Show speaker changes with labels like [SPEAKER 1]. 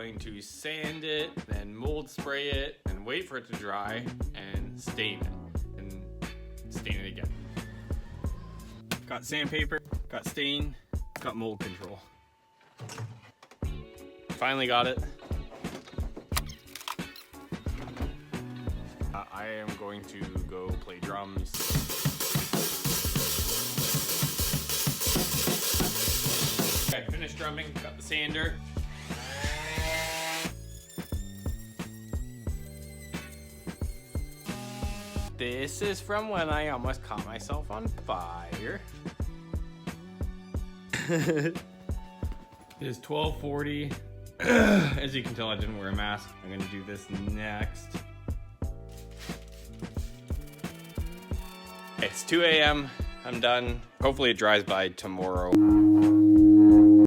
[SPEAKER 1] going to sand it, then mold spray it, and wait for it to dry, and stain it, and stain it again. Got sandpaper, got stain, got mold control. Finally got it. I am going to go play drums. Okay, finished drumming, got the sander. This is from when I almost caught myself on fire. It is 12:40. As you can tell, I didn't wear a mask. I'm gonna do this next. It's 2 a.m. I'm done. Hopefully it dries by tomorrow.